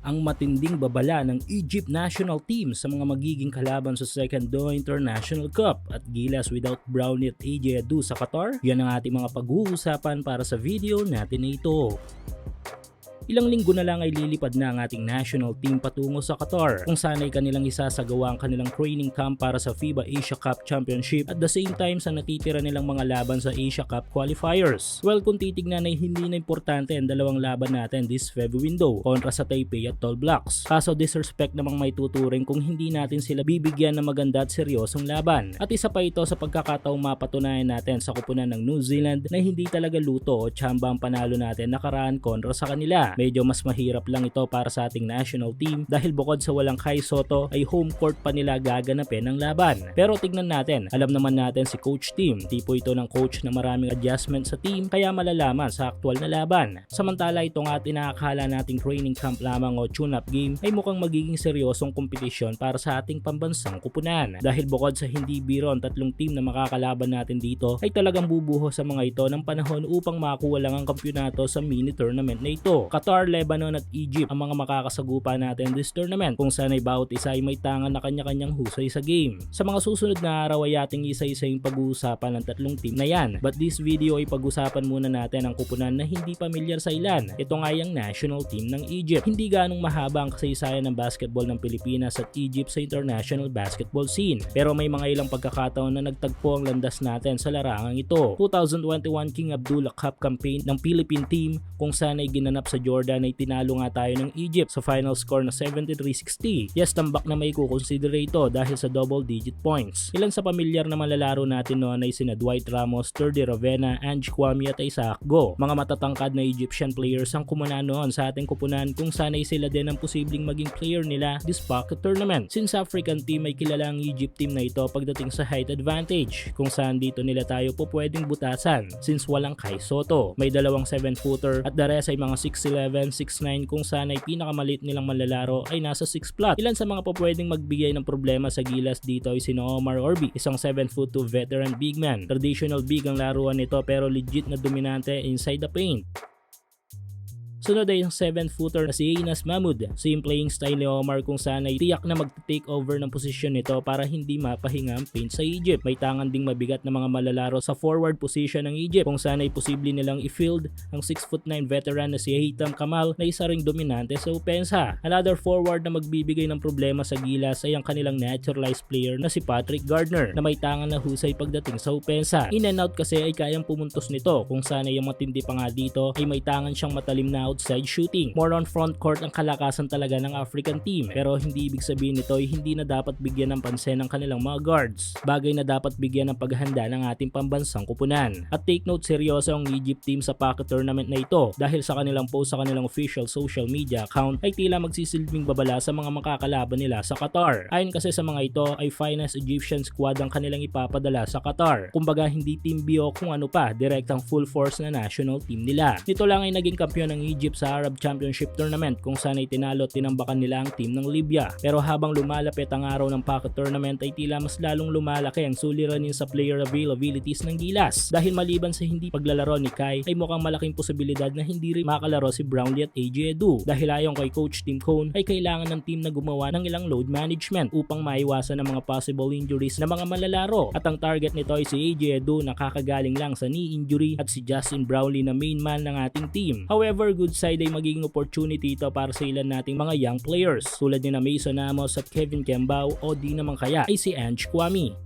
ang matinding babala ng Egypt national team sa mga magiging kalaban sa second Doha International Cup at gilas without Brownie at AJ Adu sa Qatar. Yan ang ating mga pag-uusapan para sa video natin na ito. Ilang linggo na lang ay lilipad na ang ating national team patungo sa Qatar kung saan ay kanilang isasagawa ang kanilang training camp para sa FIBA Asia Cup Championship at the same time sa natitira nilang mga laban sa Asia Cup qualifiers. Well, kung titignan ay hindi na importante ang dalawang laban natin this February window kontra sa Taipei at Tall Blacks. Kaso disrespect namang may tuturing kung hindi natin sila bibigyan ng maganda at seryosong laban. At isa pa ito sa pagkakataong mapatunayan natin sa kupunan ng New Zealand na hindi talaga luto o tsamba ang panalo natin nakaraan kontra sa kanila. Medyo mas mahirap lang ito para sa ating national team dahil bukod sa walang Kai Sotto ay home court pa nila gaganapin ang laban. Pero tignan natin, alam naman natin si Coach Tim, tipo ito ng coach na maraming adjustment sa team kaya malalaman sa aktual na laban. Samantala itong ating nakakala nating training camp lamang o tune-up game ay mukhang magiging seryosong kompetisyon para sa ating pambansang kupunan. Dahil bukod sa hindi biro ang tatlong team na makakalaban natin dito ay talagang bubuho sa mga ito ng panahon upang makuha lang ang kampyonato sa mini tournament na ito. Qatar, Lebanon at Egypt ang mga makakasagupa natin this tournament kung saan ay bawat isa ay may tangan na kanya-kanyang husay sa game. Sa mga susunod na araw ay ating isa-isa yung pag-uusapan ng tatlong team na yan. But this video ay pag-usapan muna natin ang kupunan na hindi pamilyar sa ilan. Ito nga yung national team ng Egypt. Hindi ganong mahaba ang kasaysayan ng basketball ng Pilipinas at Egypt sa international basketball scene. Pero may mga ilang pagkakataon na nagtagpo ang landas natin sa larangang ito. 2021 King Abdullah Cup campaign ng Philippine team kung saan ay ginanap sa Jordan ay tinalo nga tayo ng Egypt sa final score na 73-60. Yes, tambak na may kukonsider ito dahil sa double digit points. Ilan sa pamilyar na malalaro natin noon ay sina Dwight Ramos, Turdy Ravena, Ange Kwame at Isaac Go. Mga matatangkad na Egyptian players ang kumuna noon sa ating kupunan kung sanay sila din ang posibleng maging player nila this pocket tournament. Since African team ay kilala ang Egypt team na ito pagdating sa height advantage kung saan dito nila tayo po pwedeng butasan since walang Kai Sotto. May dalawang 7-footer at the rest ay mga 6'11", 6'9" kung saan ay pinakamalit nilang manlalaro ay nasa 6 flat. Ilan sa mga pwedeng magbigay ng problema sa gilas dito ay sina Omar Orbi, isang 7'2" veteran big man. Traditional big ang laruan nito pero legit na dominante inside the paint. Sunod ay yung 7-footer na si Enas Mahmoud. Same playing style ni Omar kung saan ay tiyak na mag-take over ng posisyon nito para hindi mapahinga ang paint sa Egypt. May tangan ding mabigat na mga malalaro sa forward position ng Egypt kung saan ay posible nilang i-field ang 6'9" veteran na si Haitham Kamal na isa ring dominante sa opensa. Another forward na magbibigay ng problema sa gilas ay ang kanilang naturalized player na si Patrick Gardner na may tangan na husay pagdating sa opensa. In and out kasi ay kayang pumuntos nito kung saan ay yung matindi pa nga dito ay may tangan siyang matalim na outside shooting. More on front court ang kalakasan talaga ng African team pero hindi ibig sabihin nito ay hindi na dapat bigyan ng pansin ng kanilang mga guards. Bagay na dapat bigyan ng paghahanda ng ating pambansang kupunan. At take note, seryoso ang Egypt team sa pocket tournament na ito dahil sa kanilang post sa kanilang official social media account ay tila magsisilbing babala sa mga makakalaban nila sa Qatar. Ayon kasi sa mga ito ay finest Egyptian squad ang kanilang ipapadala sa Qatar. Kumbaga hindi team B o kung ano pa, direktang full force na national team nila. Nito lang ay naging kampiyon ng Egypt sa Arab Championship Tournament kung saan ay tinalo at tinambakan nila ang team ng Libya. Pero habang lumalapit ang araw ng pocket tournament ay tila mas lalong lumalaki ang suliranin sa player availabilities ng gilas. Dahil maliban sa hindi paglalaro ni Kai ay mukhang malaking posibilidad na hindi rin makalaro si Brownlee at AJ Adu. Dahil ayon kay Coach Tim Cone ay kailangan ng team na gumawa ng ilang load management upang maiwasan ang mga possible injuries ng mga malalaro. At ang target nito ay si AJ Adu na kakagaling lang sa knee injury at si Justin Brownlee na main man ng ating team. However, good side ay magiging opportunity ito para sa ilan nating mga young players tulad ni na Mason Amos at Kevin Kembao o di naman kaya ay si Ange Kwame.